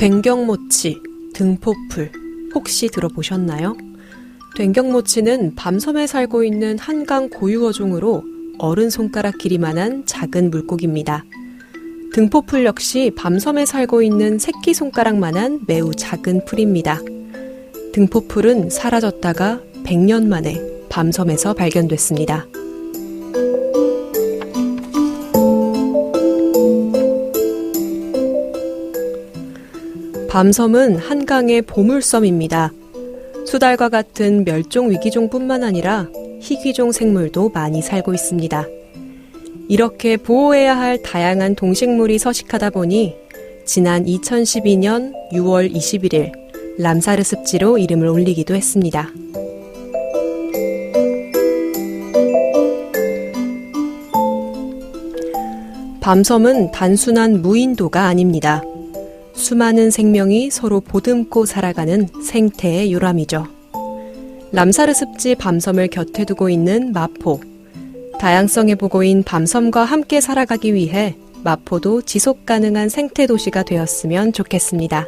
된경모치, 등포풀 혹시 들어보셨나요? 된경모치는 밤섬에 살고 있는 한강 고유어종으로 어른 손가락 길이만한 작은 물고기입니다. 등포풀 역시 밤섬에 살고 있는 새끼 손가락만한 매우 작은 풀입니다. 등포풀은 사라졌다가 100년 만에 밤섬에서 발견됐습니다. 밤섬은 한강의 보물섬입니다. 수달과 같은 멸종 위기종뿐만 아니라 희귀종 생물도 많이 살고 있습니다. 이렇게 보호해야 할 다양한 동식물이 서식하다 보니 지난 2012년 6월 21일 람사르 습지로 이름을 올리기도 했습니다. 밤섬은 단순한 무인도가 아닙니다. 수많은 생명이 서로 보듬고 살아가는 생태의 요람이죠. 람사르 습지 밤섬을 곁에 두고 있는 마포. 다양성의 보고인 밤섬과 함께 살아가기 위해 마포도 지속 가능한 생태 도시가 되었으면 좋겠습니다.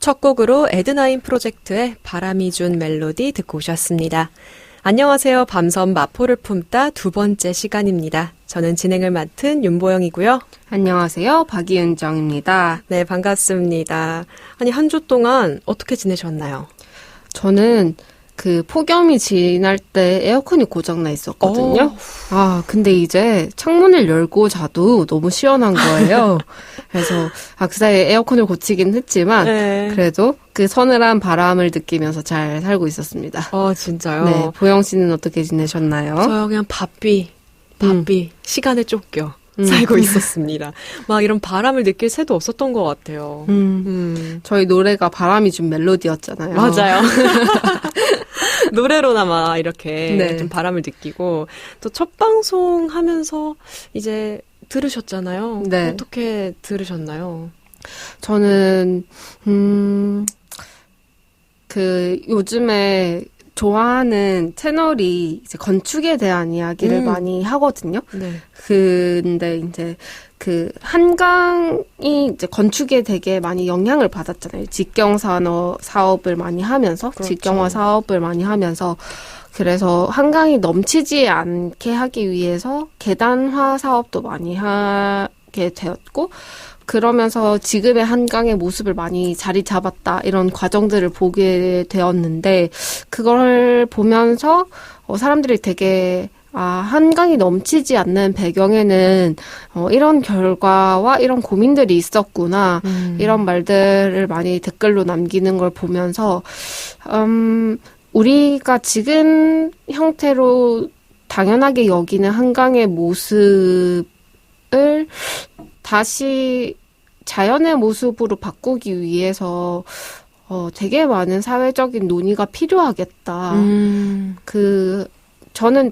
첫 곡으로 에드나인 프로젝트의 바람이 준 멜로디 듣고 오셨습니다. 안녕하세요. 밤섬 마포를 품다 두 번째 시간입니다. 저는 진행을 맡은 윤보영이고요. 안녕하세요. 박이은정입니다. 네, 반갑습니다. 아니, 한 주 동안 어떻게 지내셨나요? 저는 그 폭염이 지날 때 에어컨이 고장나 있었거든요. 근데 이제 창문을 열고 자도 너무 시원한 거예요. 그래서 그 사이에 에어컨을 고치긴 했지만 네. 그래도 그 서늘한 바람을 느끼면서 잘 살고 있었습니다. 진짜요? 네, 보영 씨는 어떻게 지내셨나요? 저요 그냥 바삐 시간에 쫓겨 살고 있었습니다. 막 이런 바람을 느낄 새도 없었던 것 같아요. 저희 노래가 바람이 준 멜로디였잖아요. 맞아요. 노래로나마 이렇게 네. 좀 바람을 느끼고 또 첫 방송 하면서 이제 들으셨잖아요. 네. 어떻게 들으셨나요? 저는 그 요즘에 좋아하는 채널이 이제 건축에 대한 이야기를 많이 하거든요. 네. 근데 이제 그 한강이 이제 건축에 되게 많이 영향을 받았잖아요. 직경산업 사업을 많이 하면서, 그렇죠. 직경화 사업을 많이 하면서, 그래서 한강이 넘치지 않게 하기 위해서 계단화 사업도 많이 하게 되었고, 그러면서 지금의 한강의 모습을 많이 자리 잡았다 이런 과정들을 보게 되었는데 그걸 보면서 사람들이 되게 한강이 넘치지 않는 배경에는 이런 결과와 이런 고민들이 있었구나 이런 말들을 많이 댓글로 남기는 걸 보면서 우리가 지금 형태로 당연하게 여기는 한강의 모습을 다시 자연의 모습으로 바꾸기 위해서 되게 많은 사회적인 논의가 필요하겠다. 저는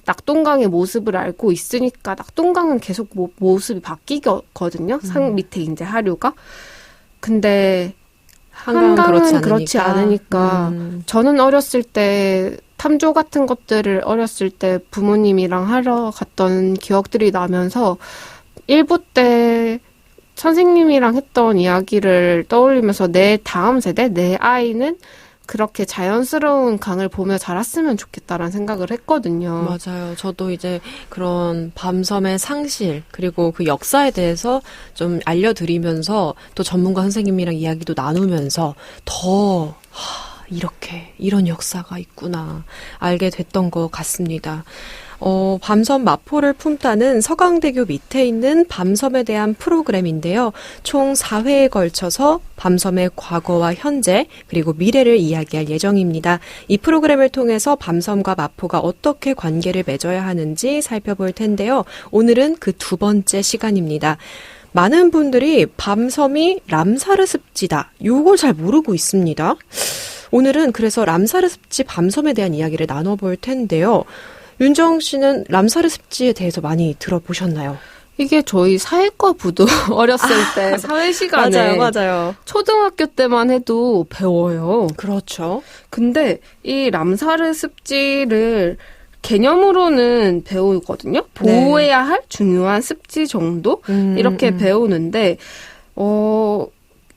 낙동강의 모습을 알고 있으니까 낙동강은 계속 모습이 바뀌거든요. 산 밑에 이제 하류가. 근데 한강은 그렇지 않으니까 저는 어렸을 때 탐조 같은 것들을 어렸을 때 부모님이랑 하러 갔던 기억들이 나면서 일부 때 선생님이랑 했던 이야기를 떠올리면서 내 다음 세대, 내 아이는 그렇게 자연스러운 강을 보며 자랐으면 좋겠다라는 생각을 했거든요. 맞아요. 저도 이제 그런 밤섬의 상실 그리고 그 역사에 대해서 좀 알려드리면서 또 전문가 선생님이랑 이야기도 나누면서 더 이렇게 이런 역사가 있구나 알게 됐던 것 같습니다. 밤섬 마포를 품다는 서강대교 밑에 있는 밤섬에 대한 프로그램인데요. 총 4회에 걸쳐서 밤섬의 과거와 현재 그리고 미래를 이야기할 예정입니다. 이 프로그램을 통해서 밤섬과 마포가 어떻게 관계를 맺어야 하는지 살펴볼 텐데요. 오늘은 그 두 번째 시간입니다. 많은 분들이 밤섬이 람사르 습지다. 요걸 잘 모르고 있습니다. 오늘은 그래서 람사르 습지 밤섬에 대한 이야기를 나눠볼 텐데요. 윤정 씨는 람사르 습지에 대해서 많이 들어보셨나요? 이게 저희 사회과 부도 어렸을 때 사회 시간에 맞아요. 초등학교 때만 해도 배워요. 그렇죠. 근데 이 람사르 습지를 개념으로는 배우거든요. 보호해야 할 중요한 습지 정도 이렇게 배우는데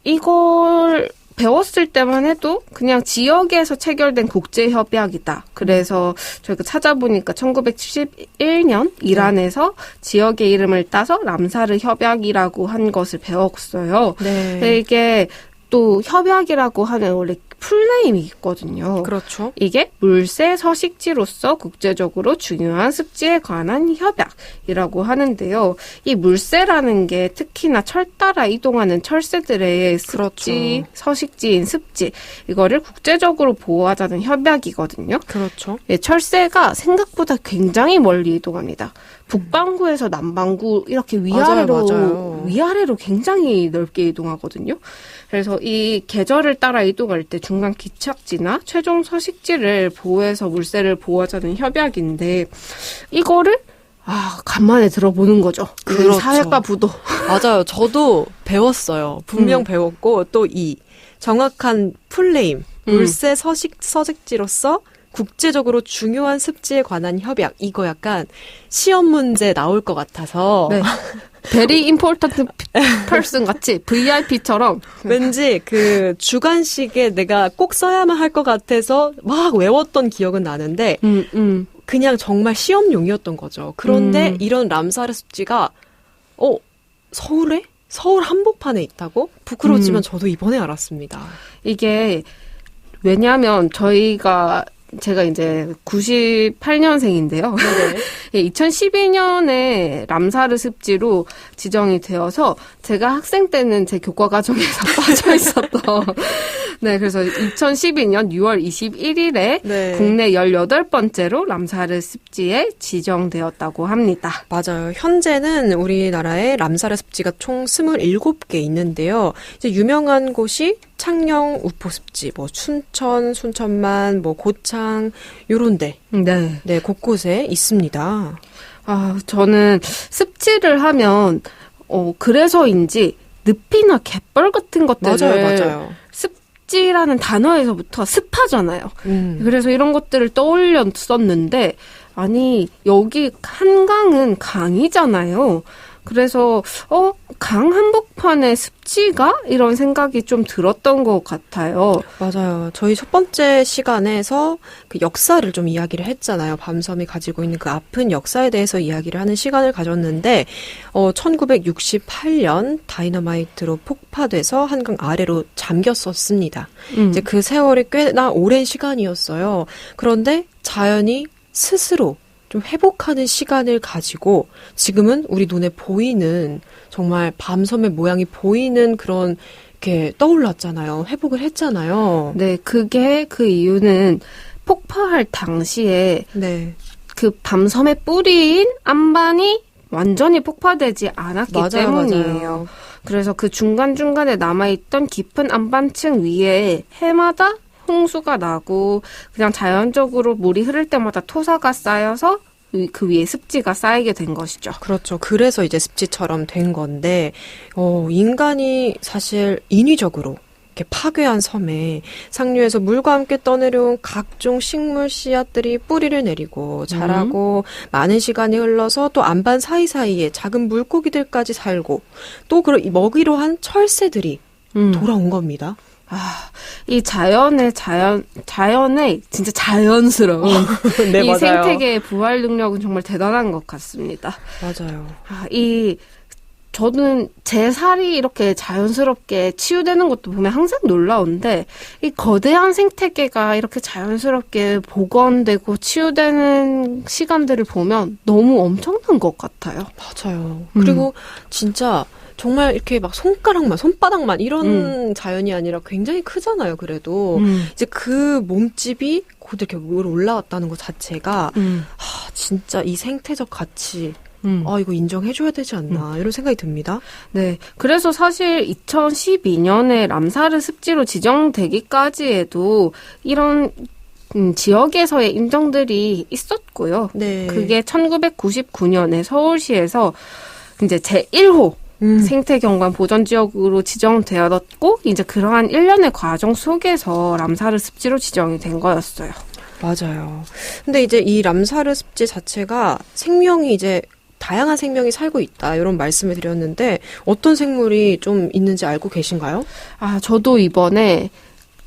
이걸 배웠을 때만 해도 그냥 지역에서 체결된 국제협약이다. 그래서 저희가 찾아보니까 1971년 이란에서 지역의 이름을 따서 람사르 협약이라고 한 것을 배웠어요. 네. 이게 또 협약이라고 하는 원래 풀네임이 있거든요. 그렇죠. 이게 물새 서식지로서 국제적으로 중요한 습지에 관한 협약이라고 하는데요. 이 물새라는 게 특히나 철 따라 이동하는 철새들의 습지, 그렇죠. 서식지인 습지, 이거를 국제적으로 보호하자는 협약이거든요. 그렇죠. 네, 철새가 생각보다 굉장히 멀리 이동합니다. 북반구에서 남반구 이렇게 위아래로 굉장히 넓게 이동하거든요. 그래서 이 계절을 따라 이동할 때 중간 기착지나 최종 서식지를 보호해서 물새를 보호하자는 협약인데 이거를 간만에 들어보는 거죠. 그렇죠. 사회과 부도. 맞아요. 저도 배웠어요. 분명 배웠고 또 이 정확한 풀네임 물새 서식지로서 국제적으로 중요한 습지에 관한 협약 이거 약간 시험 문제 나올 것 같아서 네. very important person 같이 VIP처럼 왠지 그 주관식에 내가 꼭 써야만 할 것 같아서 막 외웠던 기억은 나는데 그냥 정말 시험용이었던 거죠. 그런데 이런 람사르 습지가 서울에? 서울 한복판에 있다고? 부끄러웠지만 저도 이번에 알았습니다. 이게 왜냐하면 제가 이제 98년생인데요. 2012년에 람사르 습지로 지정이 되어서 제가 학생 때는 제 교과 과정에서 빠져 있었던 네, 그래서 2012년 6월 21일에 네. 국내 18번째로 람사르 습지에 지정되었다고 합니다. 맞아요. 현재는 우리나라에 람사르 습지가 총 27개 있는데요. 이제 유명한 곳이 창녕 우포습지, 뭐 춘천, 순천만, 뭐 고창 요런 데. 네, 곳곳에 있습니다. 아, 저는 습지를 하면 그래서인지 늪이나 갯벌 같은 것들을 맞아요. 습지라는 단어에서부터 습하잖아요. 그래서 이런 것들을 떠올렸었는데 아니 여기 한강은 강이잖아요. 그래서 강 한복판에 습지가? 이런 생각이 좀 들었던 것 같아요. 맞아요. 저희 첫 번째 시간에서 그 역사를 좀 이야기를 했잖아요. 밤섬이 가지고 있는 그 아픈 역사에 대해서 이야기를 하는 시간을 가졌는데 1968년 다이너마이트로 폭파돼서 한강 아래로 잠겼었습니다. 이제 그 세월이 꽤나 오랜 시간이었어요. 그런데 자연이 스스로 좀 회복하는 시간을 가지고 지금은 우리 눈에 보이는 정말 밤섬의 모양이 보이는 그런 게 떠올랐잖아요. 회복을 했잖아요. 네, 그 이유는 폭파할 당시에 네. 그 밤섬의 뿌리인 안반이 완전히 폭파되지 않았기 때문이에요. 맞아요. 그래서 그 중간중간에 남아있던 깊은 안반층 위에 해마다 홍수가 나고 그냥 자연적으로 물이 흐를 때마다 토사가 쌓여서 그 위에 습지가 쌓이게 된 것이죠. 그렇죠. 그래서 이제 습지처럼 된 건데 인간이 사실 인위적으로 이렇게 파괴한 섬에 상류에서 물과 함께 떠내려온 각종 식물 씨앗들이 뿌리를 내리고 자라고 많은 시간이 흘러서 또 안반 사이사이에 작은 물고기들까지 살고 또 먹이로 한 철새들이 돌아온 겁니다. 이 자연의 진짜 자연스러운 네, 이 맞아요. 생태계의 부활 능력은 정말 대단한 것 같습니다. 맞아요. 저는 제 살이 이렇게 자연스럽게 치유되는 것도 보면 항상 놀라운데 이 거대한 생태계가 이렇게 자연스럽게 복원되고 치유되는 시간들을 보면 너무 엄청난 것 같아요. 맞아요. 그리고 진짜 정말 이렇게 막 손바닥만 이런 자연이 아니라 굉장히 크잖아요. 그래도 이제 그 몸집이 곧 이렇게 위로 올라왔다는 것 자체가 진짜 이 생태적 가치 이거 인정해줘야 되지 않나 이런 생각이 듭니다. 네, 그래서 사실 2012년에 람사르 습지로 지정되기까지에도 이런 지역에서의 인정들이 있었고요. 네. 그게 1999년에 서울시에서 이제 제1호 생태경관 보전지역으로 지정되었고 이제 그러한 일련의 과정 속에서 람사르 습지로 지정이 된 거였어요. 맞아요. 근데 이제 이 람사르 습지 자체가 생명이 이제 다양한 생명이 살고 있다 이런 말씀을 드렸는데 어떤 생물이 좀 있는지 알고 계신가요? 저도 이번에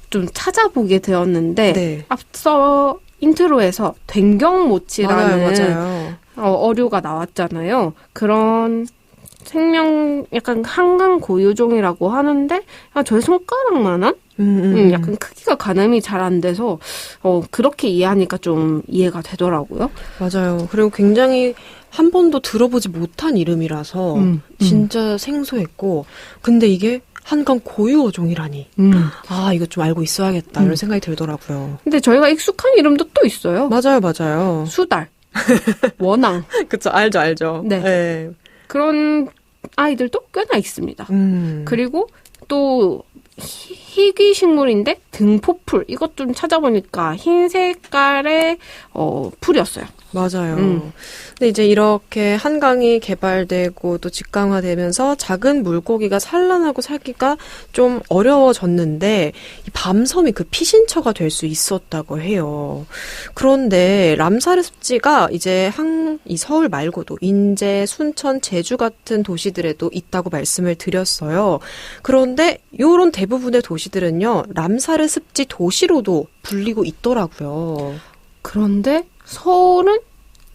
좀 찾아보게 되었는데 네. 앞서 인트로에서 댕경모치라는 맞아요. 어류가 나왔잖아요. 그런 생명 약간 한강 고유종이라고 하는데 저의 손가락만한 약간 크기가 가늠이 잘 안 돼서 그렇게 이해하니까 좀 이해가 되더라고요. 맞아요. 그리고 굉장히 한 번도 들어보지 못한 이름이라서 진짜 생소했고 근데 이게 한강 고유 어종이라니. 이거 좀 알고 있어야겠다 이런 생각이 들더라고요. 근데 저희가 익숙한 이름도 또 있어요. 맞아요. 수달, 원앙. 그쵸, 알죠. 네. 그런 아이들도 꽤나 있습니다. 그리고 또 희귀 식물인데 등포풀 이것 좀 찾아보니까 흰 색깔의 풀이었어요. 맞아요. 근데 이제 이렇게 한강이 개발되고 또 직강화되면서 작은 물고기가 산란하고 살기가 좀 어려워졌는데 이 밤섬이 그 피신처가 될 수 있었다고 해요. 그런데 람사르 습지가 이제 이 서울 말고도 인제, 순천, 제주 같은 도시들에도 있다고 말씀을 드렸어요. 그런데 이런 대부분의 도시들은요, 람사르 습지 도시로도 불리고 있더라고요. 그런데 서울은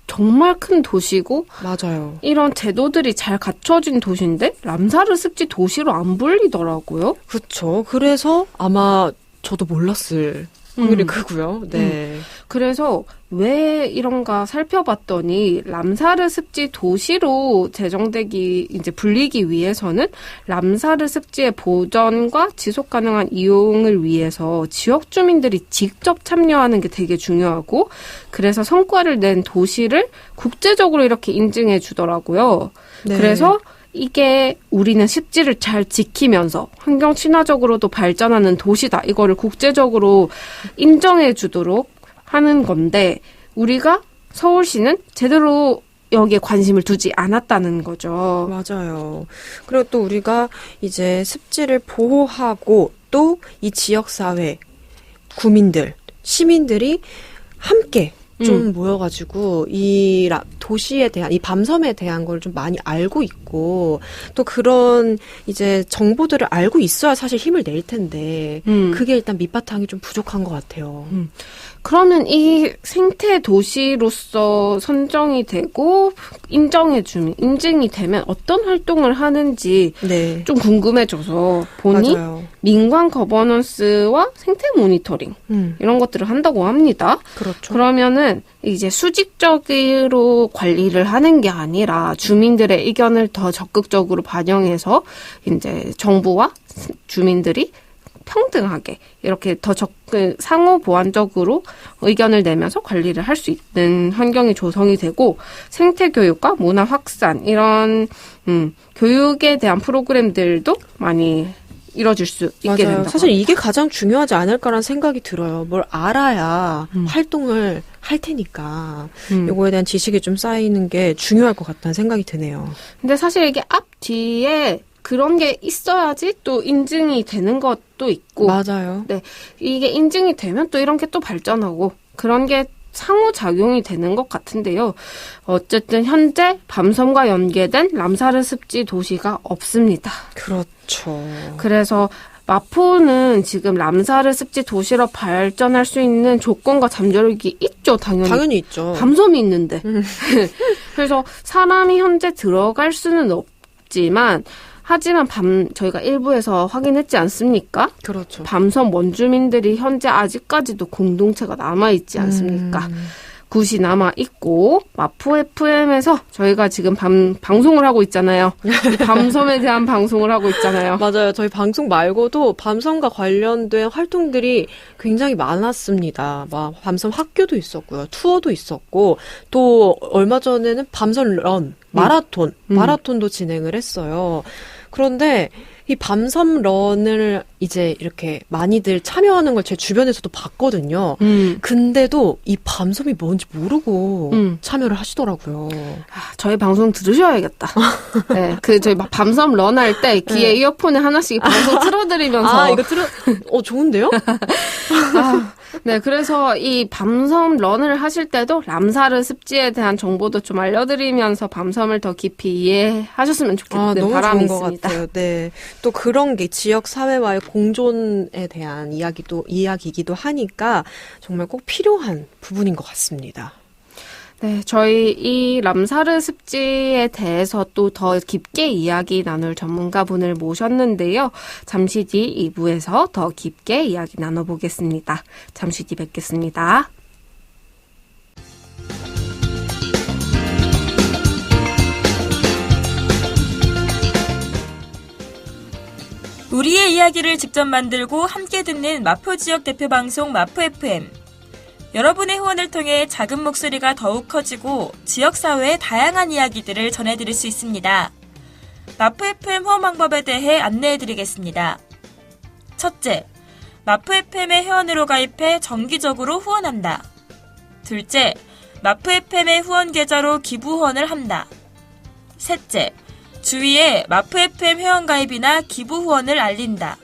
정말 큰 도시고 맞아요. 이런 제도들이 잘 갖춰진 도시인데 람사르 습지 도시로 안 불리더라고요. 그렇죠. 그래서 아마 저도 몰랐을 확률이 크고요. 네. 그래서 왜 이런가 살펴봤더니 람사르 습지 도시로 제정되기 이제 불리기 위해서는 람사르 습지의 보전과 지속 가능한 이용을 위해서 지역 주민들이 직접 참여하는 게 되게 중요하고 그래서 성과를 낸 도시를 국제적으로 이렇게 인증해 주더라고요. 네. 그래서 이게 우리는 습지를 잘 지키면서 환경 친화적으로도 발전하는 도시다. 이거를 국제적으로 인정해 주도록 하는 건데 우리가 서울시는 제대로 여기에 관심을 두지 않았다는 거죠. 맞아요. 그리고 또 우리가 이제 습지를 보호하고 또 이 지역사회, 구민들, 시민들이 함께 좀 모여가지고 이 도시에 대한 이 밤섬에 대한 걸 좀 많이 알고 있고 또 그런 이제 정보들을 알고 있어야 사실 힘을 낼 텐데 그게 일단 밑바탕이 좀 부족한 것 같아요. 그러면 이 생태 도시로서 선정이 되고 인증이 되면 어떤 활동을 하는지 네. 좀 궁금해져서 보니 맞아요. 민관 거버넌스와 생태 모니터링 이런 것들을 한다고 합니다. 그렇죠. 그러면은 이제 수직적으로 관리를 하는 게 아니라 주민들의 의견을 더 적극적으로 반영해서 이제 정부와 주민들이 평등하게 이렇게 더 상호 보완적으로 의견을 내면서 관리를 할 수 있는 환경이 조성이 되고 생태 교육과 문화 확산 이런 교육에 대한 프로그램들도 많이 이뤄질 수 있게 된다. 사실 이게 가장 중요하지 않을까라는 생각이 들어요. 뭘 알아야 활동을 할 테니까 요거에 대한 지식이 좀 쌓이는 게 중요할 것 같다는 생각이 드네요. 근데 사실 이게 앞뒤에 그런 게 있어야지 또 인증이 되는 것도 있고. 맞아요. 네. 이게 인증이 되면 또 이런 게 또 발전하고 그런 게 상호작용이 되는 것 같은데요. 어쨌든 현재 밤섬과 연계된 람사르 습지 도시가 없습니다. 그렇죠. 그래서 마포는 지금 람사르 습지 도시로 발전할 수 있는 조건과 잠재력이 있죠, 당연히. 당연히 있죠. 밤섬이 있는데. 그래서 사람이 현재 들어갈 수는 없지만 하지만 저희가 일부에서 확인했지 않습니까? 그렇죠. 밤섬 원주민들이 현재 아직까지도 공동체가 남아있지 않습니까? 굿이 남아있고 마포 FM에서 저희가 지금 방송을 하고 있잖아요. 이 밤섬에 대한 방송을 하고 있잖아요. 맞아요. 저희 방송 말고도 밤섬과 관련된 활동들이 굉장히 많았습니다. 막 밤섬 학교도 있었고요. 투어도 있었고 또 얼마 전에는 밤섬 런, 마라톤도 진행을 했어요. 그런데 이 밤섬 런을 이제 이렇게 많이들 참여하는 걸 제 주변에서도 봤거든요. 근데도 이 밤섬이 뭔지 모르고 참여를 하시더라고요. 저희 방송 들으셔야겠다. 네, 저희 밤섬 런 할 때 귀에 이어폰에 하나씩 방송 틀어드리면서. 이거 좋은데요? 네, 그래서 이 밤섬 런을 하실 때도 람사르 습지에 대한 정보도 좀 알려드리면서 밤섬을 더 깊이 이해하셨으면 좋겠는 너무 바람이 좋은 것 있습니다. 같아요. 네, 또 그런 게 지역 사회와의 공존에 대한 이야기이기도 하니까 정말 꼭 필요한 부분인 것 같습니다. 네, 저희 이 람사르 습지에 대해서 또 더 깊게 이야기 나눌 전문가분을 모셨는데요. 잠시 뒤 2부에서 더 깊게 이야기 나눠보겠습니다. 잠시 뒤 뵙겠습니다. 우리의 이야기를 직접 만들고 함께 듣는 마포 지역 대표 방송 마포 FM. 여러분의 후원을 통해 작은 목소리가 더욱 커지고 지역사회의 다양한 이야기들을 전해드릴 수 있습니다. 마포 FM 후원 방법에 대해 안내해드리겠습니다. 첫째, 마프 FM의 회원으로 가입해 정기적으로 후원한다. 둘째, 마프 FM의 후원 계좌로 기부 후원을 한다. 셋째, 주위에 마프 FM 회원 가입이나 기부 후원을 알린다.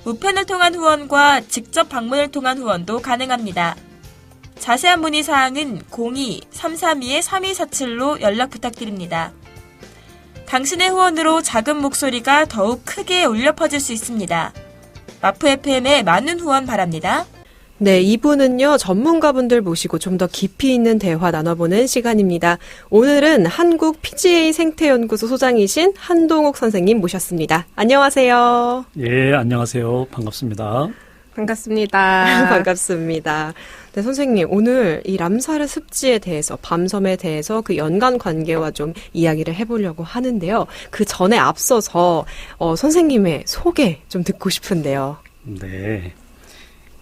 우편을 통한 후원과 직접 방문을 통한 후원도 가능합니다. 자세한 문의 사항은 02-332-3247로 연락 부탁드립니다. 당신의 후원으로 작은 목소리가 더욱 크게 울려 퍼질 수 있습니다. 마프 FM의 많은 후원 바랍니다. 네, 2부는요, 전문가분들 모시고 좀 더 깊이 있는 대화 나눠보는 시간입니다. 오늘은 한국 PGA 생태연구소 소장이신 한동욱 선생님 모셨습니다. 안녕하세요. 예, 안녕하세요. 반갑습니다. 반갑습니다. 반갑습니다. 네, 선생님, 오늘 이 람사르 습지에 대해서, 밤섬에 대해서 그 연관 관계와 좀 이야기를 해보려고 하는데요. 그 전에 앞서서 선생님의 소개 좀 듣고 싶은데요. 네.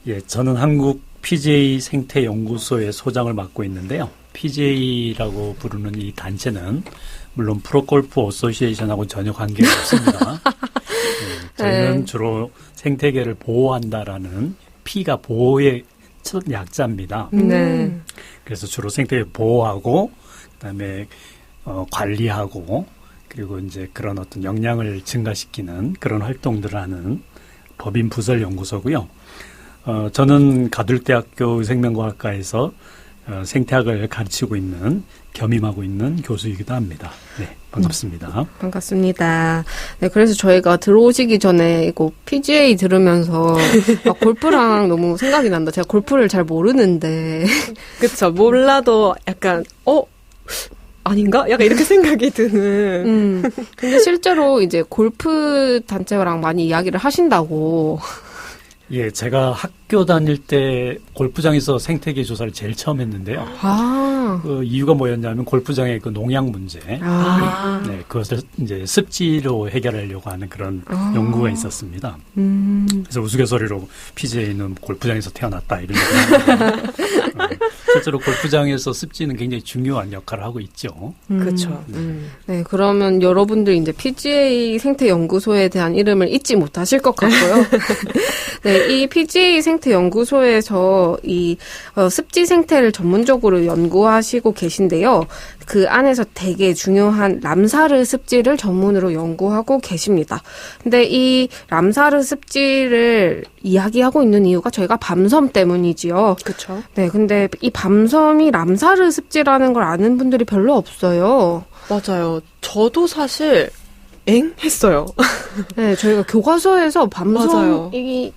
예, 저는 한국 PGA 생태연구소의 소장을 맡고 있는데요. PGA라고 부르는 이 단체는 물론 프로골프 어소시에이션하고 전혀 관계가 없습니다. 저희는 주로 생태계를 보호한다라는 P가 보호의 첫 약자입니다. 네. 그래서 주로 생태계 보호하고 그다음에 관리하고 그리고 이제 그런 어떤 역량을 증가시키는 그런 활동들을 하는 법인 부설 연구소고요. 저는 가둘대학교 생명과학과에서 생태학을 가르치고 있는 겸임하고 있는 교수이기도 합니다. 네, 반갑습니다. 반갑습니다. 네, 그래서 저희가 들어오시기 전에 이거 PGA 들으면서 골프랑 너무 생각이 난다. 제가 골프를 잘 모르는데. 그쵸. 몰라도 약간, 아닌가? 약간 이렇게 생각이 드는. 근데 실제로 이제 골프 단체랑 많이 이야기를 하신다고. 예, 제가 학교 다닐 때 골프장에서 생태계 조사를 제일 처음 했는데요. 그 이유가 뭐였냐면 골프장의 그 농약 문제. 네, 그것을 이제 습지로 해결하려고 하는 그런 연구가 있었습니다. 그래서 우스갯소리로 PGA는 골프장에서 태어났다 이런 얘기를 실제로 골프장에서 습지는 굉장히 중요한 역할을 하고 있죠. 그렇죠. 네, 그러면 여러분들 이제 PGA 생태연구소에 대한 이름을 잊지 못하실 것 같고요. 네, 이 PGA 생태연구소에서 이 습지 생태를 전문적으로 연구하시고 계신데요. 그 안에서 되게 중요한 람사르 습지를 전문으로 연구하고 계십니다. 근데 이 람사르 습지를 이야기하고 있는 이유가 저희가 밤섬 때문이지요. 그렇죠. 네, 근데 이 밤섬이 람사르 습지라는 걸 아는 분들이 별로 없어요. 맞아요. 저도 사실 했어요. 네, 저희가 교과서에서 밤섬,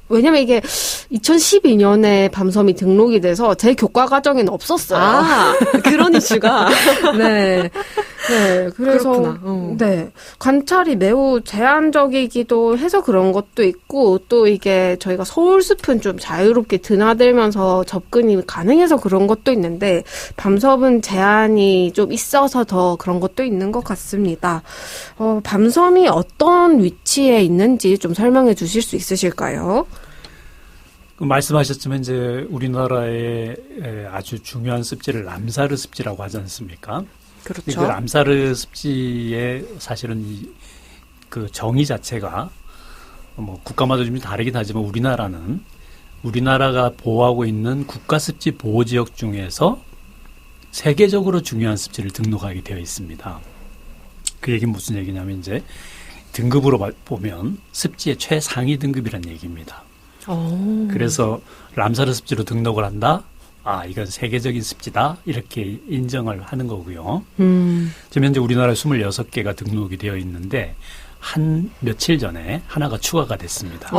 왜냐면 이게 2012년에 밤섬이 등록이 돼서 제 교과 과정에는 없었어요. 그런 이슈가. 네. 네, 그래서, 네. 관찰이 매우 제한적이기도 해서 그런 것도 있고, 또 이게 저희가 서울숲은 좀 자유롭게 드나들면서 접근이 가능해서 그런 것도 있는데, 밤섬은 제한이 좀 있어서 더 그런 것도 있는 것 같습니다. 밤섬이 어떤 위치에 있는지 좀 설명해 주실 수 있으실까요? 말씀하셨지만 이제 우리나라의 아주 중요한 습지를 람사르 습지라고 하지 않습니까? 그렇죠. 그 람사르 습지의 사실은 그 정의 자체가 뭐 국가마다 좀 다르긴 하지만 우리나라가 보호하고 있는 국가 습지 보호 지역 중에서 세계적으로 중요한 습지를 등록하게 되어 있습니다. 그 얘기는 무슨 얘기냐면 이제 등급으로 보면 습지의 최상위 등급이라는 얘기입니다. 그래서 람사르 습지로 등록을 한다. 이건 세계적인 습지다. 이렇게 인정을 하는 거고요. 지금 현재 우리나라에 26개가 등록이 되어 있는데 한 며칠 전에 하나가 추가가 됐습니다.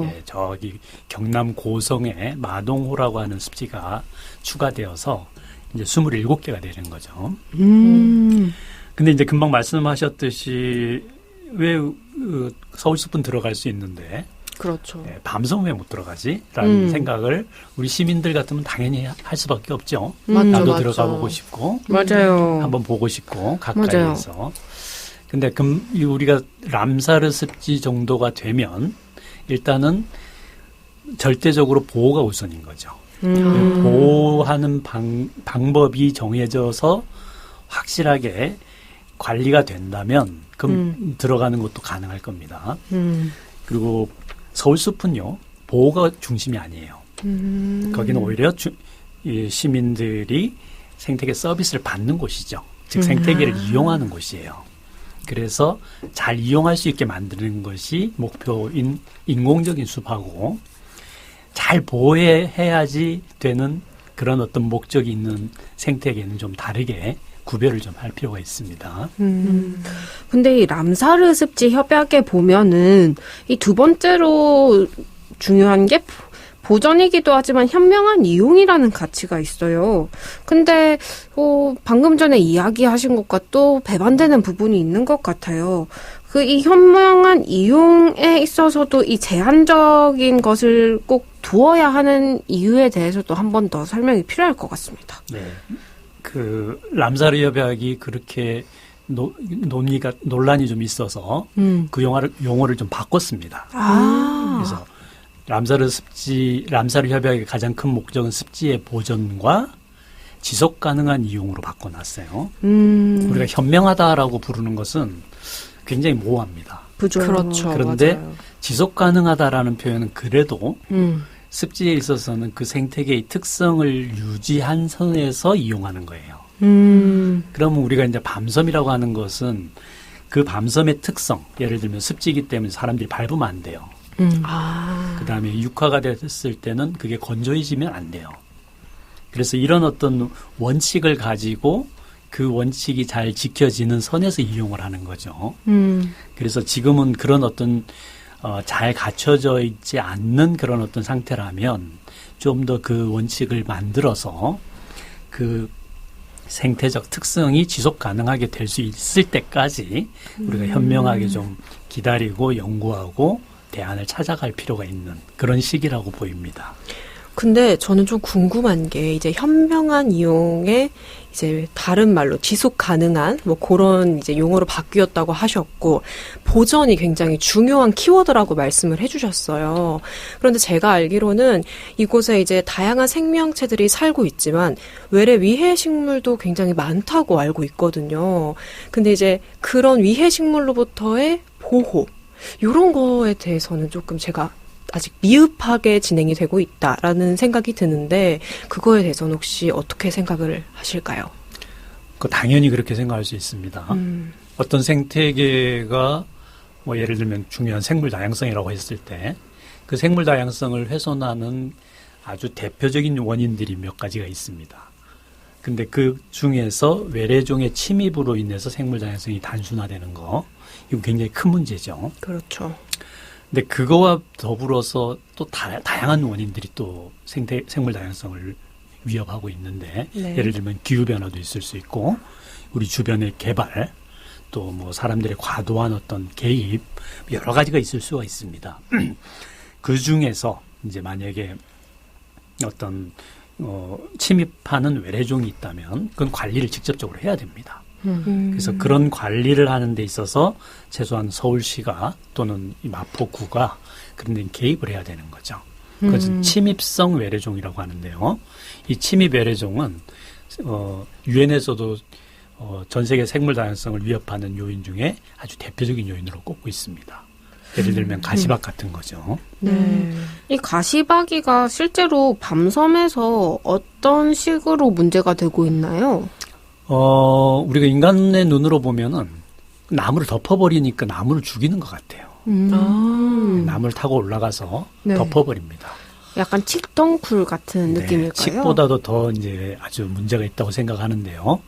네, 저기 경남 고성에 마동호라고 하는 습지가 추가되어서 이제 27개가 되는 거죠. 근데 이제 금방 말씀하셨듯이 왜 서울숲은 들어갈 수 있는데 그렇죠. 네, 밤섬 왜 못 들어가지? 라는 생각을 우리 시민들 같으면 당연히 할 수밖에 없죠. 나도 맞죠. 들어가 보고 싶고 맞아요. 한번 보고 싶고 가까이에서. 근데 우리가 람사르 습지 정도가 되면 일단은 절대적으로 보호가 우선인 거죠. 보호하는 방법이 정해져서 확실하게 관리가 된다면 그럼 들어가는 것도 가능할 겁니다. 그리고 서울숲은요, 보호가 중심이 아니에요. 거기는 오히려 이 시민들이 생태계 서비스를 받는 곳이죠. 즉 생태계를 이용하는 곳이에요. 그래서 잘 이용할 수 있게 만드는 것이 목표인 인공적인 숲하고 잘 보호해야지 되는 그런 어떤 목적이 있는 생태계는 좀 다르게 구별을 좀 할 필요가 있습니다. 근데 이 람사르 습지 협약에 보면은 이 두 번째로 중요한 게 보전이기도 하지만 현명한 이용이라는 가치가 있어요. 근데 방금 전에 이야기하신 것과 또 배반되는 부분이 있는 것 같아요. 그 이 현명한 이용에 있어서도 이 제한적인 것을 꼭 두어야 하는 이유에 대해서도 한 번 더 설명이 필요할 것 같습니다. 네. 그 람사르 협약이 그렇게 논란이 좀 있어서 그 용어를 좀 바꿨습니다. 그래서 람사르 협약의 가장 큰 목적은 습지의 보전과 지속 가능한 이용으로 바꿔놨어요. 우리가 현명하다라고 부르는 것은 굉장히 모호합니다. 그렇죠. 그런데 맞아요. 지속 가능하다라는 표현은 그래도 습지에 있어서는 그 생태계의 특성을 유지한 선에서 이용하는 거예요. 그러면 우리가 이제 밤섬이라고 하는 것은 그 밤섬의 특성, 예를 들면 습지이기 때문에 사람들이 밟으면 안 돼요. 그다음에 육화가 됐을 때는 그게 건조해지면 안 돼요. 그래서 이런 어떤 원칙을 가지고 그 원칙이 잘 지켜지는 선에서 이용을 하는 거죠. 그래서 지금은 그런 어떤 잘 갖춰져 있지 않는 그런 어떤 상태라면 좀 더 그 원칙을 만들어서 그 생태적 특성이 지속 가능하게 될 수 있을 때까지 우리가 현명하게 좀 기다리고 연구하고 대안을 찾아갈 필요가 있는 그런 시기라고 보입니다. 근데 저는 좀 궁금한 게 이제 현명한 이용에 이제 다른 말로 지속 가능한 뭐 그런 이제 용어로 바뀌었다고 하셨고 보전이 굉장히 중요한 키워드라고 말씀을 해주셨어요. 그런데 제가 알기로는 이곳에 이제 다양한 생명체들이 살고 있지만 외래 위해 식물도 굉장히 많다고 알고 있거든요. 근데 이제 그런 위해 식물로부터의 보호 이런 거에 대해서는 조금 제가 아직 미흡하게 진행이 되고 있다라는 생각이 드는데 그거에 대해서는 혹시 어떻게 생각을 하실까요? 당연히 그렇게 생각할 수 있습니다. 어떤 생태계가 뭐 예를 들면 중요한 생물 다양성이라고 했을 때 그 생물 다양성을 훼손하는 아주 대표적인 원인들이 몇 가지가 있습니다. 근데 그 중에서 외래종의 침입으로 인해서 생물 다양성이 단순화되는 거 이거 굉장히 큰 문제죠. 그렇죠. 근데 그거와 더불어서 또 다양한 원인들이 또 생물 다양성을 위협하고 있는데 네. 예를 들면 기후변화도 있을 수 있고 우리 주변의 개발 또 뭐 사람들의 과도한 어떤 개입 여러 가지가 있을 수가 있습니다. 그 중에서 이제 만약에 어떤 침입하는 외래종이 있다면 그건 관리를 직접적으로 해야 됩니다. 그래서 그런 관리를 하는 데 있어서 최소한 서울시가 또는 이 마포구가 그런 데 개입을 해야 되는 거죠. 그것은 침입성 외래종이라고 하는데요. 이 침입 외래종은 유엔에서도 전 세계 생물 다양성을 위협하는 요인 중에 아주 대표적인 요인으로 꼽고 있습니다. 예를 들면 가시박 같은 거죠. 이 가시박이가 실제로 밤섬에서 어떤 식으로 문제가 되고 있나요? 우리가 인간의 눈으로 보면은 나무를 덮어버리니까 나무를 죽이는 것 같아요. 나무를 타고 올라가서 네. 덮어버립니다. 약간 칡덩쿨 같은 네, 느낌일까요? 칡보다도 더 이제 아주 문제가 있다고 생각하는데요.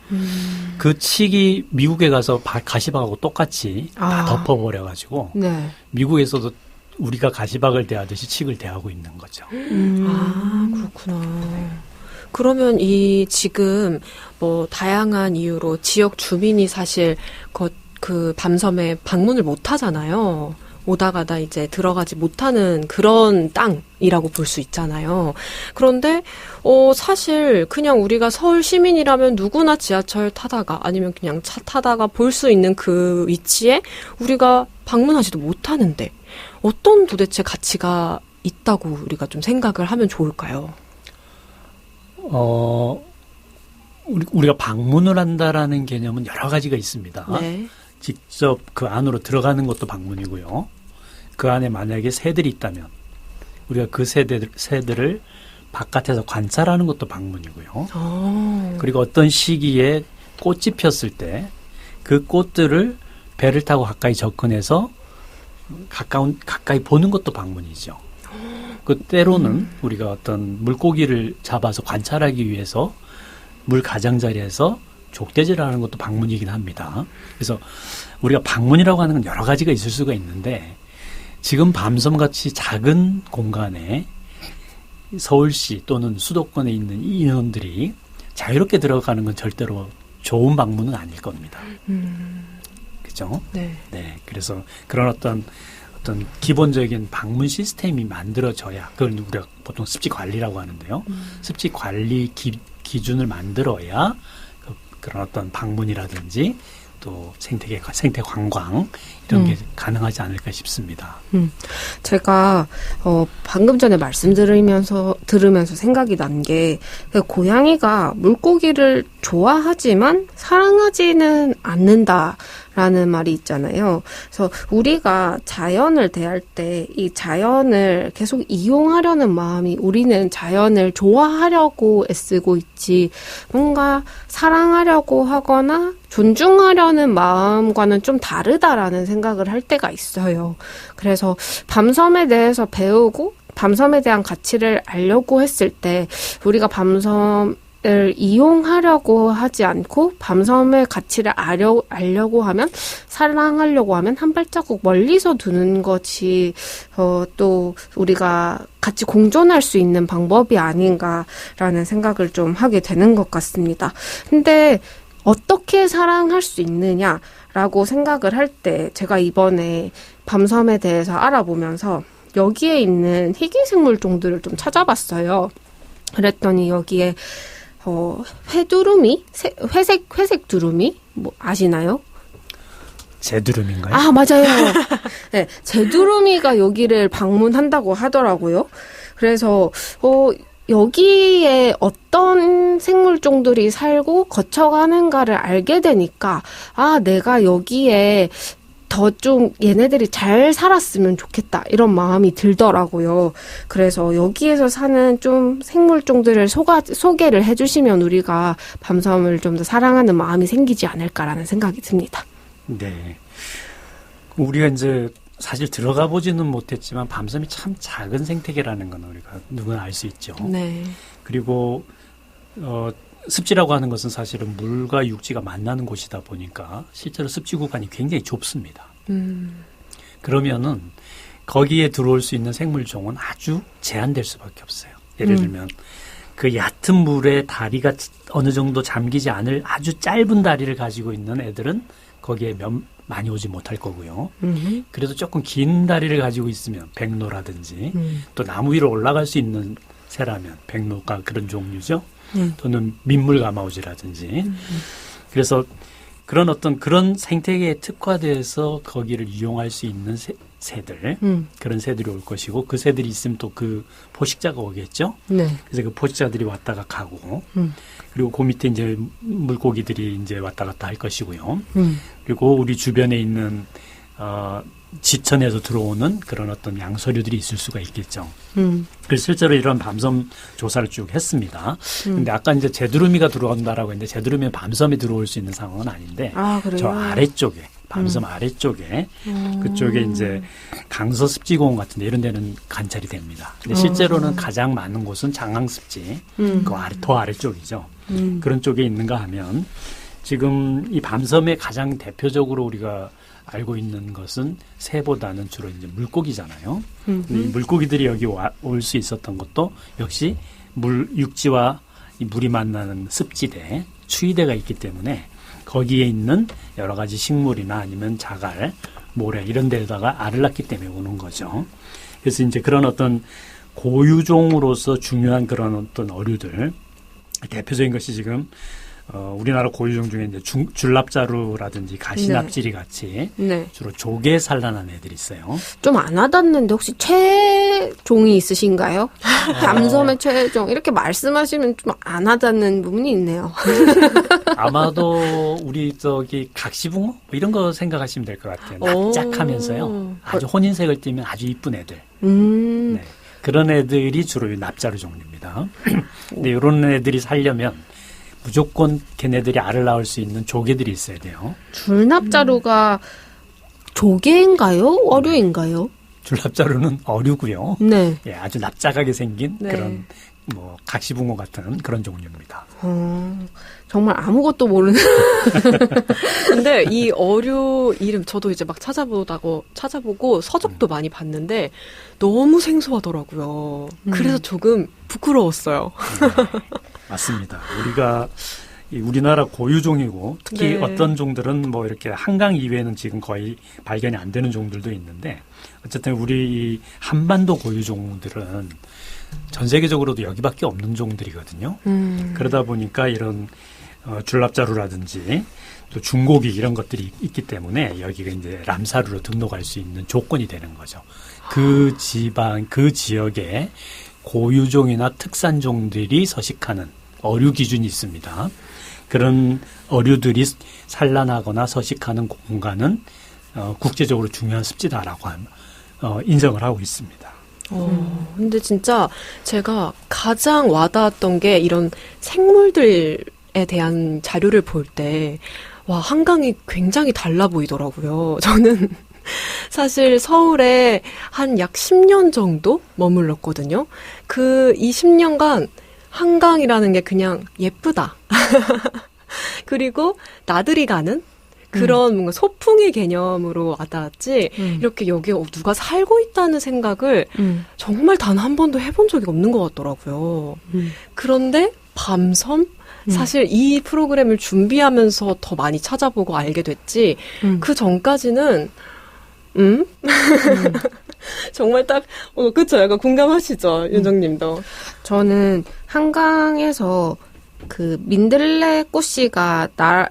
그 칡이 미국에 가서 가시박하고 똑같이 다 덮어버려가지고 네. 미국에서도 우리가 가시박을 대하듯이 칡을 대하고 있는 거죠. 아, 그렇구나. 그러면 이 지금 뭐 다양한 이유로 지역 주민이 사실 그 밤섬에 방문을 못 하잖아요. 오다 가다 이제 들어가지 못하는 그런 땅이라고 볼 수 있잖아요. 그런데 사실 그냥 우리가 서울 시민이라면 누구나 지하철 타다가 아니면 그냥 차 타다가 볼 수 있는 그 위치에 우리가 방문하지도 못하는데 어떤 도대체 가치가 있다고 우리가 좀 생각을 하면 좋을까요? 우리가 방문을 한다라는 개념은 여러 가지가 있습니다. 네. 직접 그 안으로 들어가는 것도 방문이고요. 그 안에 만약에 새들이 있다면 우리가 그 새들을 바깥에서 관찰하는 것도 방문이고요. 그리고 어떤 시기에 꽃이 폈을 때 그 꽃들을 배를 타고 가까이 접근해서 가까이 보는 것도 방문이죠. 그 때로는 우리가 어떤 물고기를 잡아서 관찰하기 위해서 물 가장자리에서 족대질을 하는 것도 방문이긴 합니다. 그래서 우리가 방문이라고 하는 건 여러 가지가 있을 수가 있는데 지금 밤섬같이 작은 공간에 서울시 또는 수도권에 있는 인원들이 자유롭게 들어가는 건 절대로 좋은 방문은 아닐 겁니다. 그죠? 네. 네. 그래서 그런 어떤 기본적인 방문 시스템이 만들어져야 그걸 우리가 보통 습지 관리라고 하는데요. 습지 관리 기준을 만들어야 그런 어떤 방문이라든지 또 생태 관광 이런 게 가능하지 않을까 싶습니다. 제가 방금 전에 말씀 들으면서 생각이 난 게 고양이가 물고기를 좋아하지만 사랑하지는 않는다라는 말이 있잖아요. 그래서 우리가 자연을 대할 때 이 자연을 계속 이용하려는 마음이 우리는 자연을 좋아하려고 애쓰고 있지 뭔가 사랑하려고 하거나 존중하려는 마음과는 좀 다르다라는 생각을 할 때가 있어요. 그래서 밤섬에 대해서 배우고 밤섬에 대한 가치를 알려고 했을 때 우리가 밤섬을 이용하려고 하지 않고 밤섬의 가치를 알려고 하면 사랑하려고 하면 한 발자국 멀리서 두는 것이 또 우리가 같이 공존할 수 있는 방법이 아닌가라는 생각을 좀 하게 되는 것 같습니다. 근데 어떻게 사랑할 수 있느냐라고 생각을 할 때 제가 이번에 밤섬에 대해서 알아보면서 여기에 있는 희귀생물종들을 좀 찾아봤어요. 그랬더니 여기에 회두루미? 회색 두루미? 뭐 아시나요? 제두루미인가요? 아, 맞아요. 네, 제두루미가 여기를 방문한다고 하더라고요. 그래서 여기에 어떤 생물종들이 살고 거쳐가는가를 알게 되니까 내가 여기에 더 좀 얘네들이 잘 살았으면 좋겠다 이런 마음이 들더라고요. 그래서 여기에서 사는 좀 생물종들을 소개를 해주시면 우리가 밤섬을 좀 더 사랑하는 마음이 생기지 않을까라는 생각이 듭니다. 네. 우리가 이제 사실 들어가 보지는 못했지만 밤섬이 참 작은 생태계라는 건 우리가 누구나 알 수 있죠. 네. 그리고 습지라고 하는 것은 사실은 물과 육지가 만나는 곳이다 보니까 실제로 습지 구간이 굉장히 좁습니다. 그러면은 거기에 들어올 수 있는 생물종은 아주 제한될 수밖에 없어요. 예를 들면 그 얕은 물에 다리가 어느 정도 잠기지 않을 아주 짧은 다리를 가지고 있는 애들은 거기에 많이 오지 못할 거고요. 그래도 조금 긴 다리를 가지고 있으면 백로라든지 또 나무 위로 올라갈 수 있는 새라면 백로가 그런 종류죠. 또는 민물가마우지라든지. 그래서 그런 생태계에 특화돼서 거기를 이용할 수 있는 새들, 그런 새들이 올 것이고 그 새들이 있으면 또 그 포식자가 오겠죠. 네. 그래서 그 포식자들이 왔다가 가고 그리고 그 밑에 이제 물고기들이 이제 왔다 갔다 할 것이고요. 그리고 우리 주변에 있는 지천에서 들어오는 그런 어떤 양서류들이 있을 수가 있겠죠. 그래서 실제로 이런 밤섬 조사를 쭉 했습니다. 근데 아까 이제 제두루미가 들어온다라고 했는데 제두루미는 밤섬에 들어올 수 있는 상황은 아닌데 그래요? 저 아래쪽에 밤섬 아래쪽에 그쪽에 이제 강서습지공원 같은데 이런 데는 관찰이 됩니다. 근데 실제로는 가장 많은 곳은 장항습지 그 더 아래쪽이죠. 그런 쪽에 있는가 하면 지금 이 밤섬에 가장 대표적으로 우리가 알고 있는 것은 새보다는 주로 이제 물고기잖아요. 이 물고기들이 여기 올 수 있었던 것도 역시 육지와 이 물이 만나는 습지대, 추위대가 있기 때문에 거기에 있는 여러 가지 식물이나 아니면 자갈, 모래 이런 데다가 알을 낳기 때문에 오는 거죠. 그래서 이제 그런 어떤 고유종으로서 중요한 그런 어떤 어류들 대표적인 것이 지금 우리나라 고유종 중에 이제 줄납자루라든지 가시납지리 같이 네. 주로 조개 산란한 애들이 있어요. 좀 안 와닿는데 혹시 최종이 있으신가요? 담섬의 최종 이렇게 말씀하시면 좀 안 와닿는 부분이 있네요. 아마도 우리 각시붕어 뭐 이런 거 생각하시면 될 것 같아요. 납작하면서요. 아주 혼인색을 띠면 아주 이쁜 애들. 네. 그런 애들이 주로 납자루 종류입니다. 근데 이런 애들이 살려면 무조건 걔네들이 알을 낳을 수 있는 조개들이 있어야 돼요. 줄납자루가 조개인가요? 어류인가요? 줄납자루는 어류고요. 네. 예, 아주 납작하게 생긴 네. 그런 각시붕어 같은 그런 종류입니다. 정말 아무것도 모르는. 근데 이 어류 이름 저도 이제 막 찾아보고 서적도 많이 봤는데 너무 생소하더라고요. 그래서 조금 부끄러웠어요. 맞습니다. 우리나라 고유종이고 특히 네. 어떤 종들은 뭐 이렇게 한강 이외에는 지금 거의 발견이 안 되는 종들도 있는데 어쨌든 우리 이 한반도 고유종들은 전 세계적으로도 여기밖에 없는 종들이거든요. 그러다 보니까 이런 줄납자루라든지 또 중고기 이런 것들이 있기 때문에 여기가 이제 람사루로 등록할 수 있는 조건이 되는 거죠. 그 지역에 고유종이나 특산종들이 서식하는 어류 기준이 있습니다. 그런 어류들이 산란하거나 서식하는 공간은 국제적으로 중요한 습지다라고 인정을 하고 있습니다. 근데 진짜 제가 가장 와닿았던 게 이런 생물들에 대한 자료를 볼 때, 와, 한강이 굉장히 달라 보이더라고요. 저는 사실 서울에 한 약 10년 정도 머물렀거든요. 이 10년간 한강이라는 게 그냥 예쁘다. 그리고 나들이 가는 그런 뭔가 소풍의 개념으로 와닿았지 이렇게 여기에 누가 살고 있다는 생각을 정말 단 한 번도 해본 적이 없는 것 같더라고요. 그런데 밤섬? 사실 이 프로그램을 준비하면서 더 많이 찾아보고 알게 됐지 그 전까지는 정말 딱 그쵸? 약간 공감하시죠? 윤정님도. 저는 한강에서 그 민들레 꽃씨가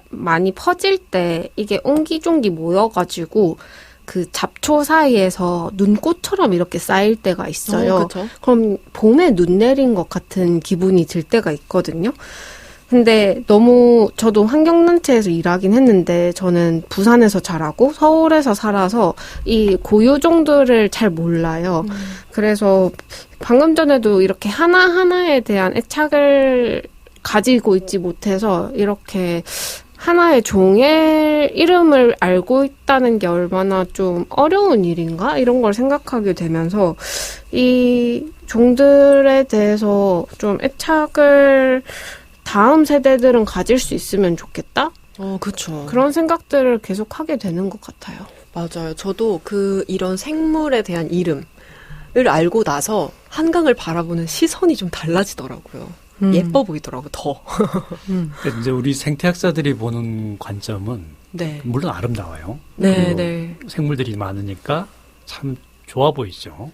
많이 퍼질 때 이게 옹기종기 모여가지고 그 잡초 사이에서 눈꽃처럼 이렇게 쌓일 때가 있어요. 그럼 봄에 눈 내린 것 같은 기분이 들 때가 있거든요. 근데 저도 환경단체에서 일하긴 했는데 저는 부산에서 자라고 서울에서 살아서 이 고유종들을 잘 몰라요. 그래서 방금 전에도 이렇게 하나하나에 대한 애착을 가지고 있지 못해서 이렇게 하나의 종의 이름을 알고 있다는 게 얼마나 좀 어려운 일인가? 이런 걸 생각하게 되면서 이 종들에 대해서 좀 애착을 다음 세대들은 가질 수 있으면 좋겠다? 그쵸. 그런 생각들을 계속 하게 되는 것 같아요. 맞아요. 저도 이런 생물에 대한 이름을 알고 나서 한강을 바라보는 시선이 좀 달라지더라고요. 예뻐 보이더라고요, 더. 이제 우리 생태학자들이 보는 관점은 네. 물론 아름다워요. 네, 네. 생물들이 많으니까 참 좋아 보이죠.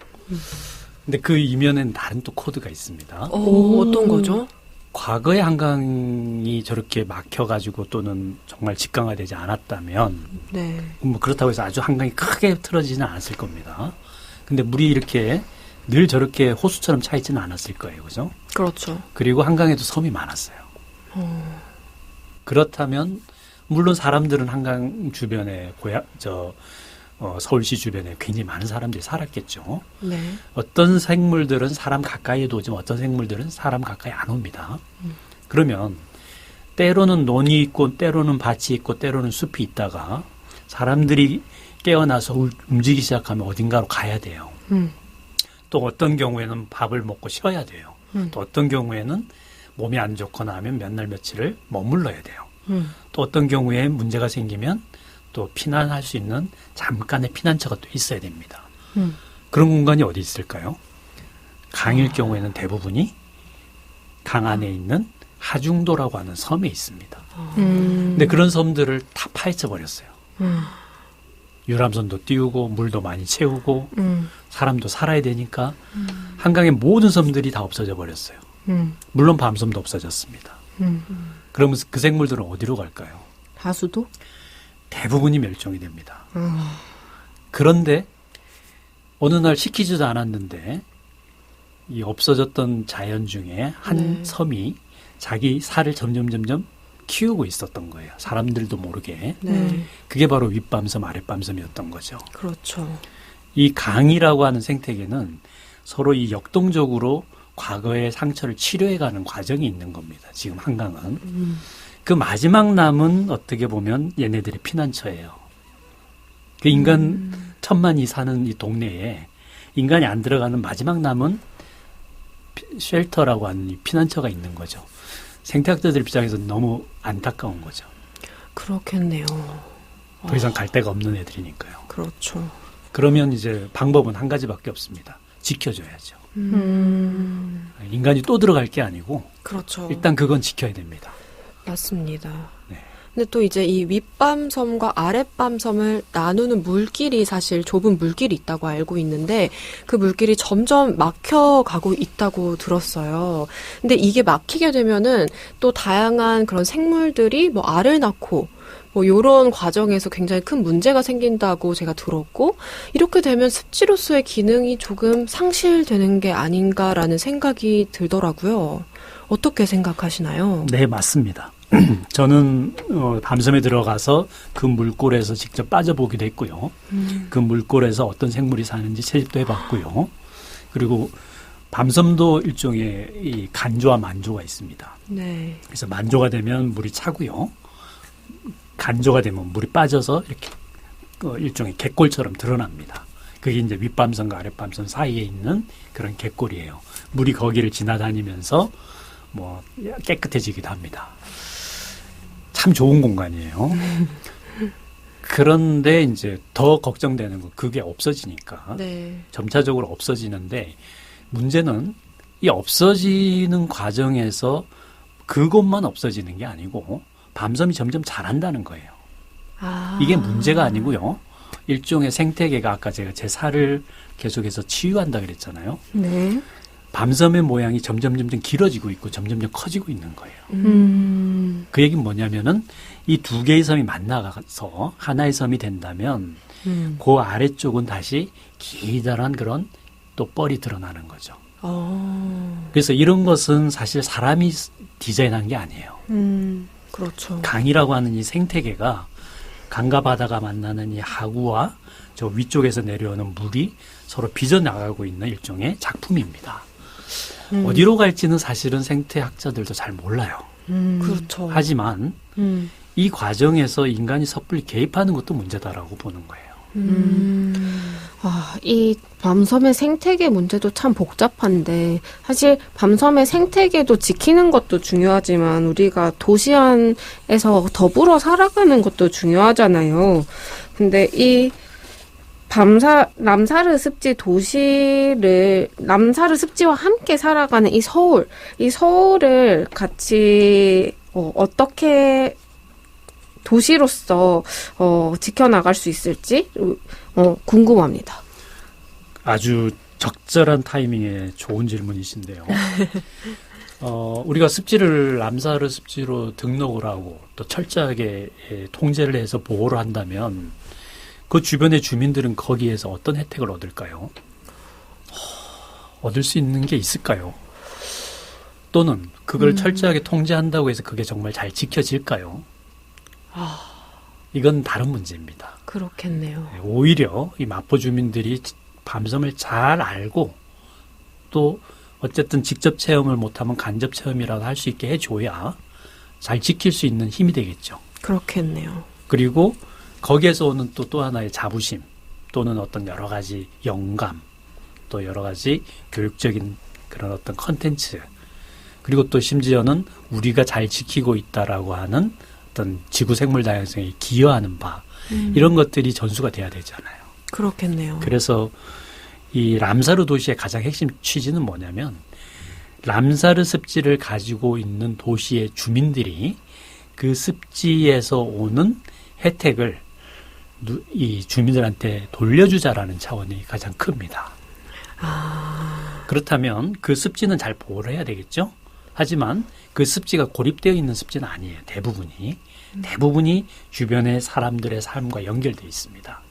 근데 그 이면엔 다른 또 코드가 있습니다. 어떤 거죠? 과거의 한강이 저렇게 막혀가지고 또는 정말 직강화되지 않았다면 네. 뭐 그렇다고 해서 아주 한강이 크게 틀어지지는 않았을 겁니다. 근데 물이 이렇게 늘 저렇게 호수처럼 차 있지는 않았을 거예요. 그죠? 그렇죠. 그리고 한강에도 섬이 많았어요. 그렇다면 물론 사람들은 한강 주변에 서울시 주변에 굉장히 많은 사람들이 살았겠죠. 네. 어떤 생물들은 사람 가까이에도 오지만 어떤 생물들은 사람 가까이 안 옵니다. 그러면 때로는 논이 있고 때로는 밭이 있고 때로는 숲이 있다가 사람들이 깨어나서 움직이기 시작하면 어딘가로 가야 돼요. 또 어떤 경우에는 밥을 먹고 쉬어야 돼요. 또 어떤 경우에는 몸이 안 좋거나 하면 몇 날 며칠을 머물러야 돼요. 또 어떤 경우에 문제가 생기면 또 피난할 수 있는 잠깐의 피난처가 또 있어야 됩니다. 그런 공간이 어디 있을까요? 강일 경우에는 대부분이 강 안에 있는 하중도라고 하는 섬에 있습니다. 근데 그런 섬들을 다 파헤쳐 버렸어요. 유람선도 띄우고 물도 많이 채우고 사람도 살아야 되니까 한강의 모든 섬들이 다 없어져 버렸어요. 물론 밤섬도 없어졌습니다. 그러면 그 생물들은 어디로 갈까요? 하수도? 대부분이 멸종이 됩니다. 그런데 어느 날 시키지도 않았는데 이 없어졌던 자연 중에 한 네. 섬이 자기 살을 점점 키우고 있었던 거예요. 사람들도 모르게. 네. 그게 바로 윗밤섬, 아랫밤섬이었던 거죠. 그렇죠. 이 강이라고 하는 생태계는 서로 이 역동적으로 과거의 상처를 치료해가는 과정이 있는 겁니다. 지금 한강은. 그 마지막 남은 어떻게 보면 얘네들의 피난처예요. 그 인간 천만이 사는 이 동네에 인간이 안 들어가는 마지막 남은 쉘터라고 하는 이 피난처가 있는 거죠. 생태학자들 입장에서 너무 안타까운 거죠. 그렇겠네요. 더 이상 갈 데가 없는 애들이니까요. 그렇죠. 그러면 이제 방법은 한 가지밖에 없습니다. 지켜줘야죠. 인간이 또 들어갈 게 아니고 그렇죠. 일단 그건 지켜야 됩니다. 맞습니다. 네. 근데 또 이제 이 윗밤섬과 아랫밤섬을 나누는 물길이 사실 좁은 물길이 있다고 알고 있는데 그 물길이 점점 막혀가고 있다고 들었어요. 근데 이게 막히게 되면은 또 다양한 그런 생물들이 뭐 알을 낳고 뭐 요런 과정에서 굉장히 큰 문제가 생긴다고 제가 들었고 이렇게 되면 습지로서의 기능이 조금 상실되는 게 아닌가라는 생각이 들더라고요. 어떻게 생각하시나요? 네, 맞습니다. 저는 밤섬에 들어가서 그 물골에서 직접 빠져보기도 했고요. 그 물골에서 어떤 생물이 사는지 채집도 해봤고요. 그리고 밤섬도 일종의 이 간조와 만조가 있습니다. 네. 그래서 만조가 되면 물이 차고요. 간조가 되면 물이 빠져서 이렇게 일종의 갯골처럼 드러납니다. 그게 이제 윗밤섬과 아랫밤섬 사이에 있는 그런 갯골이에요. 물이 거기를 지나다니면서 뭐 깨끗해지기도 합니다. 참 좋은 공간이에요. 그런데 이제 더 걱정되는 건 그게 없어지니까 네. 점차적으로 없어지는데 문제는 이 없어지는 과정에서 그것만 없어지는 게 아니고 밤섬이 점점 자란다는 거예요. 아. 이게 문제가 아니고요. 일종의 생태계가 아까 제가 제 살을 계속해서 치유한다 그랬잖아요. 네. 밤섬의 모양이 점점 길어지고 있고 점점 커지고 있는 거예요. 그 얘기는 뭐냐면은 이 두 개의 섬이 만나서 하나의 섬이 된다면 그 아래쪽은 다시 기다란 그런 또 뻘이 드러나는 거죠. 그래서 이런 것은 사실 사람이 디자인한 게 아니에요. 그렇죠. 강이라고 하는 이 생태계가 강과 바다가 만나는 이 하구와 저 위쪽에서 내려오는 물이 서로 빚어나가고 있는 일종의 작품입니다. 어디로 갈지는 사실은 생태학자들도 잘 몰라요. 그렇죠. 하지만 이 과정에서 인간이 섣불리 개입하는 것도 문제다라고 보는 거예요. 이 밤섬의 생태계 문제도 참 복잡한데 사실 밤섬의 생태계도 지키는 것도 중요하지만 우리가 도시 안에서 더불어 살아가는 것도 중요하잖아요. 근데 이 람사르 습지 도시를 람사르 습지와 함께 살아가는 이 서울을 같이 어떻게 도시로서 지켜나갈 수 있을지 궁금합니다. 아주 적절한 타이밍에 좋은 질문이신데요. 우리가 습지를 람사르 습지로 등록을 하고 또 철저하게 통제를 해서 보호를 한다면 그 주변의 주민들은 거기에서 어떤 혜택을 얻을까요? 얻을 수 있는 게 있을까요? 또는 그걸 철저하게 통제한다고 해서 그게 정말 잘 지켜질까요? 이건 다른 문제입니다. 그렇겠네요. 오히려 이 마포 주민들이 밤섬을 잘 알고 또 어쨌든 직접 체험을 못하면 간접 체험이라도 할 수 있게 해줘야 잘 지킬 수 있는 힘이 되겠죠. 그렇겠네요. 그리고 거기에서 오는 또 하나의 자부심 또는 어떤 여러 가지 영감 또 여러 가지 교육적인 그런 어떤 컨텐츠 그리고 또 심지어는 우리가 잘 지키고 있다라고 하는 어떤 지구 생물 다양성에 기여하는 바 이런 것들이 전수가 돼야 되잖아요. 그렇겠네요. 그래서 이 람사르 도시의 가장 핵심 취지는 뭐냐면 람사르 습지를 가지고 있는 도시의 주민들이 그 습지에서 오는 혜택을 이 주민들한테 돌려주자라는 차원이 가장 큽니다. 그렇다면 그 습지는 잘 보호를 해야 되겠죠? 하지만 그 습지가 고립되어 있는 습지는 아니에요. 대부분이 주변의 사람들의 삶과 연결되어 있습니다.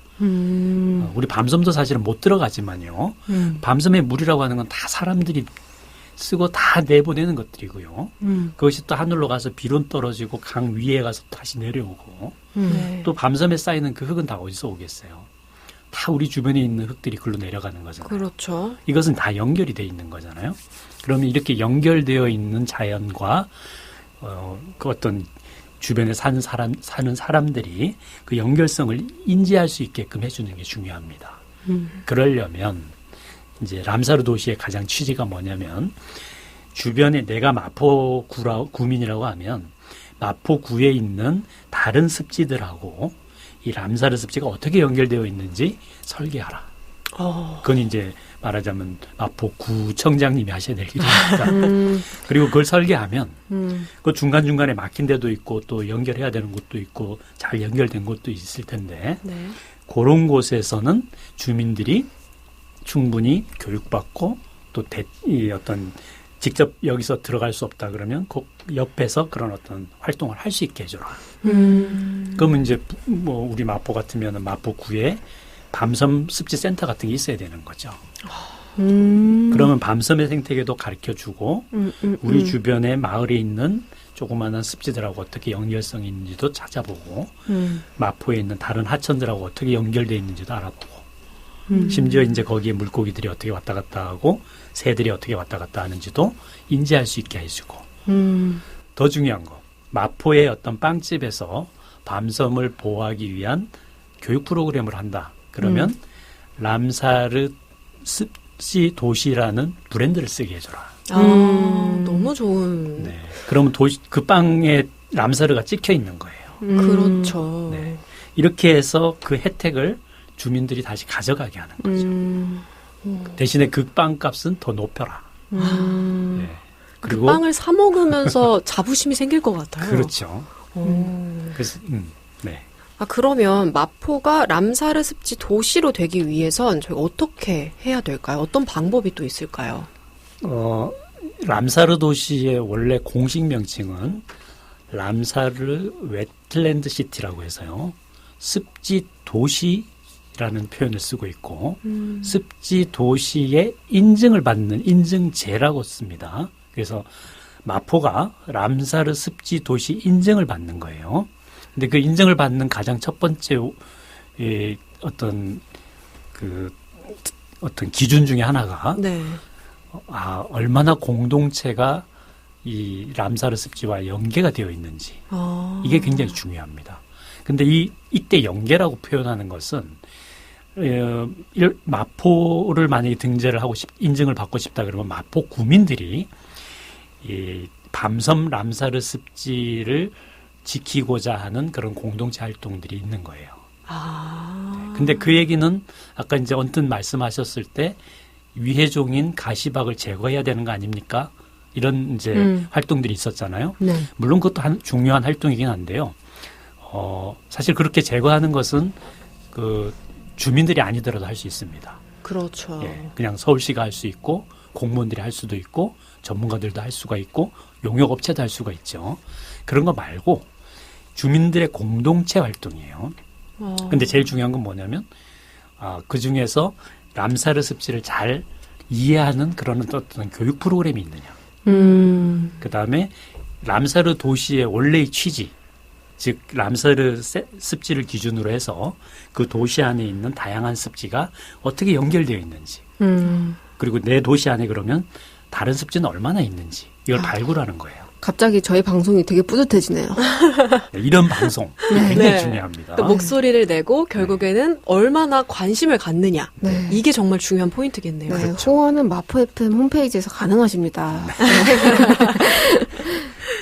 우리 밤섬도 사실은 못 들어가지만요. 밤섬의 물이라고 하는 건 다 사람들이 쓰고 다 내보내는 것들이고요. 그것이 또 하늘로 가서 비로 떨어지고 강 위에 가서 다시 내려오고 네. 또 밤섬에 쌓이는 그 흙은 다 어디서 오겠어요? 다 우리 주변에 있는 흙들이 글로 내려가는 거잖아요. 그렇죠. 이것은 다 연결이 돼 있는 거잖아요. 그러면 이렇게 연결되어 있는 자연과 그 어떤 주변에 사는 사람들이 그 연결성을 인지할 수 있게끔 해주는 게 중요합니다. 그러려면 이제 람사르 도시의 가장 취지가 뭐냐면 주변에 내가 마포구민이라고 하면 마포구에 있는 다른 습지들하고 이 람사르 습지가 어떻게 연결되어 있는지 설계하라. 그건 이제 말하자면 마포구청장님이 하셔야 될 일입니다. 그리고 그걸 설계하면 그 중간중간에 막힌 데도 있고 또 연결해야 되는 곳도 있고 잘 연결된 곳도 있을 텐데 네. 그런 곳에서는 주민들이 충분히 교육받고 또 이 어떤 직접 여기서 들어갈 수 없다 그러면 그 옆에서 그런 어떤 활동을 할 수 있게 해줘라. 그러면 이제 뭐 우리 마포 같으면 마포구에 밤섬 습지 센터 같은 게 있어야 되는 거죠. 그러면 밤섬의 생태계도 가르쳐주고 우리 주변에 마을에 있는 조그마한 습지들하고 어떻게 연결성이 있는지도 찾아보고 마포에 있는 다른 하천들하고 어떻게 연결되어 있는지도 알아보고 심지어 이제 거기에 물고기들이 어떻게 왔다 갔다 하고 새들이 어떻게 왔다 갔다 하는지도 인지할 수 있게 해주고 더 중요한 거 마포의 어떤 빵집에서 밤섬을 보호하기 위한 교육 프로그램을 한다. 그러면 람사르 습지 도시라는 브랜드를 쓰게 해줘라. 너무 좋은. 네. 그러면 그 빵에 람사르가 찍혀 있는 거예요. 그렇죠. 네. 이렇게 해서 그 혜택을 주민들이 다시 가져가게 하는 거죠. 대신에 그 빵값은 더 높여라. 네. 그 빵을 사 먹으면서 자부심이 생길 것 같아요. 그렇죠. 그래서 네. 그러면 마포가 람사르 습지 도시로 되기 위해선 저희가 어떻게 해야 될까요? 어떤 방법이 또 있을까요? 람사르 도시의 원래 공식 명칭은 람사르 웨틀랜드 시티라고 해서요. 습지 도시라는 표현을 쓰고 있고 습지 도시의 인증을 받는 인증제라고 씁니다. 그래서 마포가 람사르 습지 도시 인증을 받는 거예요. 근데 그 인증을 받는 가장 첫 번째 어떤 기준 중에 하나가 네. 얼마나 공동체가 이 람사르 습지와 연계가 되어 있는지 이게 굉장히 중요합니다. 근데 이때 연계라고 표현하는 것은 마포를 만약에 등재를 하고 인증을 받고 싶다 그러면 마포 구민들이 이 밤섬 람사르 습지를 지키고자 하는 그런 공동체 활동들이 있는 거예요. 근데 그 얘기는 아까 이제 언뜻 말씀하셨을 때 위해종인 가시박을 제거해야 되는 거 아닙니까? 이런 이제 활동들이 있었잖아요. 네. 물론 그것도 중요한 활동이긴 한데요. 사실 그렇게 제거하는 것은 그 주민들이 아니더라도 할 수 있습니다. 그렇죠. 예, 그냥 서울시가 할 수 있고 공무원들이 할 수도 있고 전문가들도 할 수가 있고 용역업체도 할 수가 있죠. 그런 거 말고 주민들의 공동체 활동이에요. 근데 제일 중요한 건 뭐냐면 그 중에서 람사르 습지를 잘 이해하는 그런 어떤 교육 프로그램이 있느냐. 그다음에 람사르 도시의 원래의 취지, 즉 람사르 습지를 기준으로 해서 그 도시 안에 있는 다양한 습지가 어떻게 연결되어 있는지 그리고 내 도시 안에 그러면 다른 습지는 얼마나 있는지 이걸 발굴하는 거예요. 갑자기 저희 방송이 되게 뿌듯해지네요. 네, 이런 방송 굉장히 네. 중요합니다. 또 목소리를 내고 결국에는 얼마나 관심을 갖느냐. 네. 이게 정말 중요한 포인트겠네요. 네, 그렇죠. 후원은 마포 FM 홈페이지에서 가능하십니다.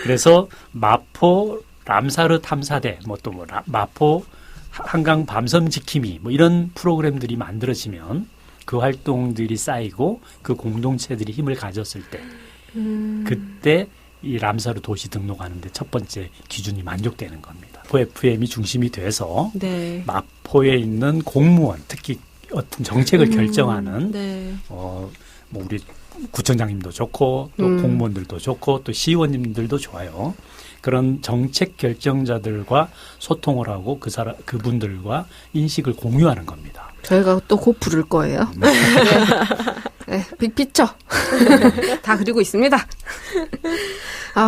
그래서 마포 람사르 탐사대, 마포 한강 밤섬 지킴이 이런 프로그램들이 만들어지면 그 활동들이 쌓이고 그 공동체들이 힘을 가졌을 때 그때 이 람사르 도시 등록하는데 첫 번째 기준이 만족되는 겁니다. 마포 FM이 중심이 돼서 네. 마포에 있는 공무원, 특히 어떤 정책을 결정하는 네. 우리 구청장님도 좋고 또 공무원들도 좋고 또 시의원님들도 좋아요. 그런 정책 결정자들과 소통을 하고 그분들과 인식을 공유하는 겁니다. 저희가 또 곧 부를 거예요. 네, 빅피처 다 그리고 있습니다.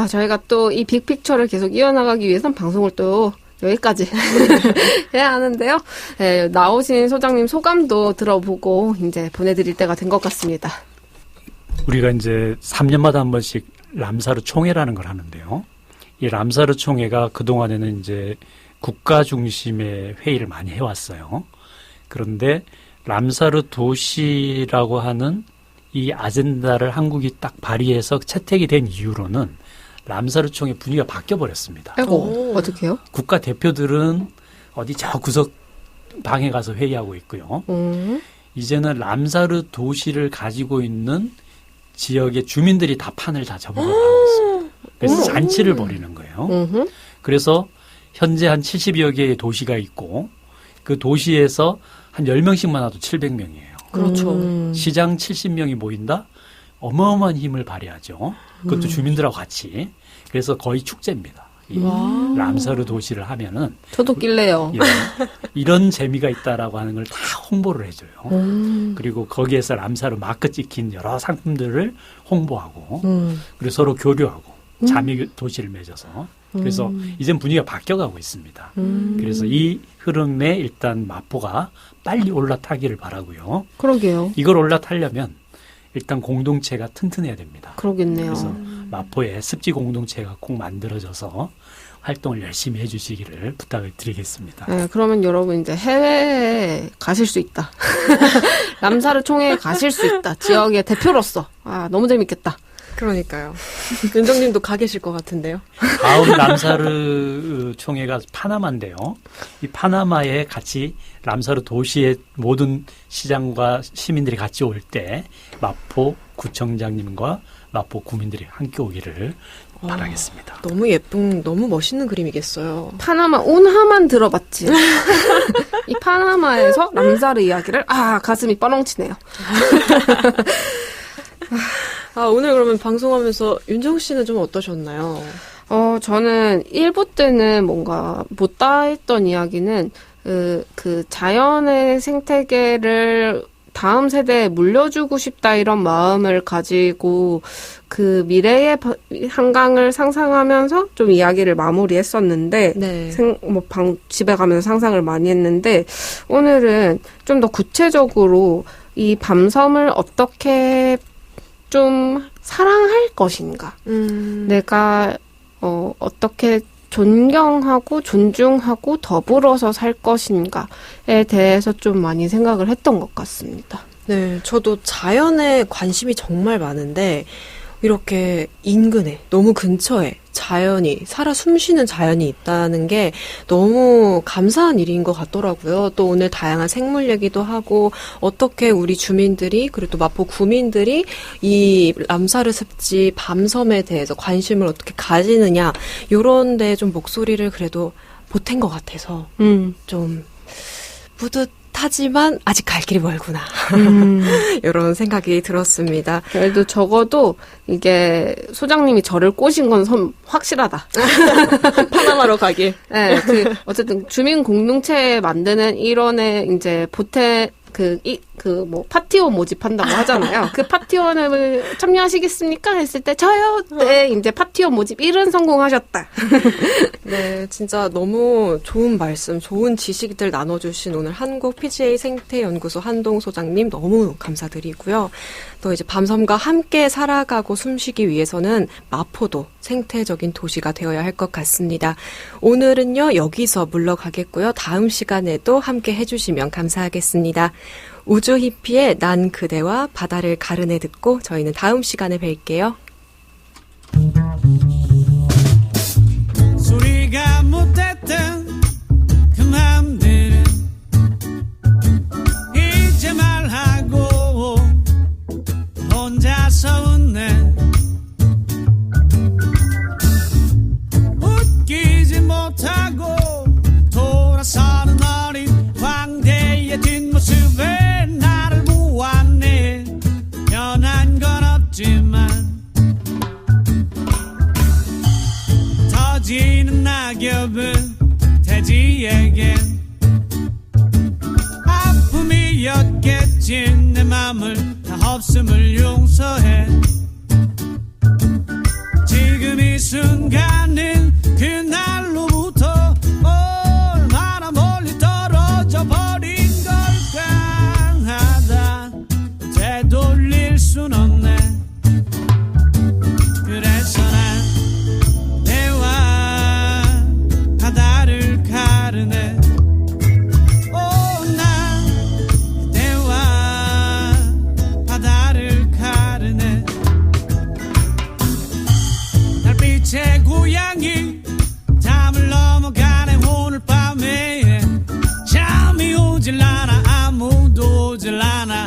저희가 또 이 빅피처를 계속 이어나가기 위해선 방송을 또 여기까지 해야 하는데요. 네, 나오신 소장님 소감도 들어보고 이제 보내드릴 때가 된 것 같습니다. 우리가 이제 3년마다 한 번씩 람사르 총회라는 걸 하는데요. 이 람사르 총회가 그동안에는 이제 국가 중심의 회의를 많이 해왔어요. 그런데 람사르 도시라고 하는 이 아젠다를 한국이 딱 발의해서 채택이 된 이후로는 람사르 총회 분위기가 바뀌어버렸습니다. 아이고, 어떡해요? 국가 대표들은 어디 저 구석 방에 가서 회의하고 있고요. 이제는 람사르 도시를 가지고 있는 지역의 주민들이 다 판을 다 접어가고 있습니다. 그래서 잔치를 벌이는 거예요. 그래서 현재 한 70여 개의 도시가 있고 그 도시에서 한 10명씩만 와도 700명이에요. 그렇죠. 시장 70명이 모인다? 어마어마한 힘을 발휘하죠. 그것도 주민들하고 같이. 그래서 거의 축제입니다. 이 람사르 도시를 하면은 저도 낄래요. 예, 이런 재미가 있다라고 하는 걸 다 홍보를 해줘요. 그리고 거기에서 람사르 마크 찍힌 여러 상품들을 홍보하고 그리고 서로 교류하고 자매 도시를 맺어서 그래서 이젠 분위기가 바뀌어가고 있습니다. 그래서 이 흐름에 일단 마포가 빨리 올라타기를 바라고요. 그러게요. 이걸 올라타려면 일단 공동체가 튼튼해야 됩니다. 그러겠네요. 그래서 마포에 습지 공동체가 꼭 만들어져서 활동을 열심히 해주시기를 부탁을 드리겠습니다. 네, 그러면 여러분 이제 해외에 가실 수 있다. 람사르 총회에 가실 수 있다. 지역의 대표로서. 너무 재밌겠다. 그러니까요. 윤정님도 가 계실 것 같은데요. 다음 람사르 총회가 파나마인데요. 이 파나마에 같이 람사르 도시의 모든 시장과 시민들이 같이 올 때 마포 구청장님과 마포 구민들이 함께 오기를 바라겠습니다. 너무 예쁜, 너무 멋있는 그림이겠어요. 파나마 운하만 들어봤지. 이 파나마에서 람사르 이야기를 가슴이 뻐렁치네요. 오늘 그러면 방송하면서 윤정 씨는 좀 어떠셨나요? 저는 1부 때는 뭔가 못다 했던 이야기는 그 자연의 생태계를 다음 세대에 물려주고 싶다 이런 마음을 가지고 그 미래의 한강을 상상하면서 좀 이야기를 마무리했었는데 네. 집에 가면서 상상을 많이 했는데 오늘은 좀 더 구체적으로 이 밤섬을 어떻게 좀 사랑할 것인가. 내가 어떻게 존경하고 존중하고 더불어서 살 것인가에 대해서 좀 많이 생각을 했던 것 같습니다. 네, 저도 자연에 관심이 정말 많은데 이렇게 인근에, 너무 근처에 자연이, 살아 숨쉬는 자연이 있다는 게 너무 감사한 일인 것 같더라고요. 또 오늘 다양한 생물 얘기도 하고 어떻게 우리 주민들이 그리고 또 마포 구민들이 이 람사르 습지 밤섬에 대해서 관심을 어떻게 가지느냐 이런 데 좀 목소리를 그래도 보탠 것 같아서 좀 뿌듯하지만 아직 갈 길이 멀구나 이런 생각이 들었습니다. 그래도 적어도 이게 소장님이 저를 꼬신 건 확실하다. 파나마로 가길. 네, 어쨌든 주민 공동체 만드는 일원의 이제 파티원 모집한다고 하잖아요. 그 파티원을 참여하시겠습니까? 했을 때, 저요! 네, 이제 파티원 모집 1은 성공하셨다. 네, 진짜 너무 좋은 말씀, 좋은 지식들 나눠주신 오늘 한국 PGA 생태연구소 한동 소장님 너무 감사드리고요. 또 이제 밤섬과 함께 살아가고 숨쉬기 위해서는 마포도 생태적인 도시가 되어야 할 것 같습니다. 오늘은요, 여기서 물러가겠고요. 다음 시간에도 함께 해주시면 감사하겠습니다. 우주 히피의 난 그대와 바다를 가르네 듣고 저희는 다음 시간에 뵐게요. 소리가 못했던 그 맘들은 이제 말하고 혼자서 웃네. 웃기지 못하고 돌아서는 어린 광대의 뒷모습에 나를 보았네. 변한 건 없다. 없음을 용서해 지금 이 순간은 그날로부터 얼마나 멀리 떨어져 버린 걸까 하다 되돌릴 순 없네 그래서 난 내와 바다를 가르네 난 그대와 바다를 가르네 달빛의 고향이 담을 넘어가네 오늘 밤에 잠이 오질 않아 아무도 오질 않아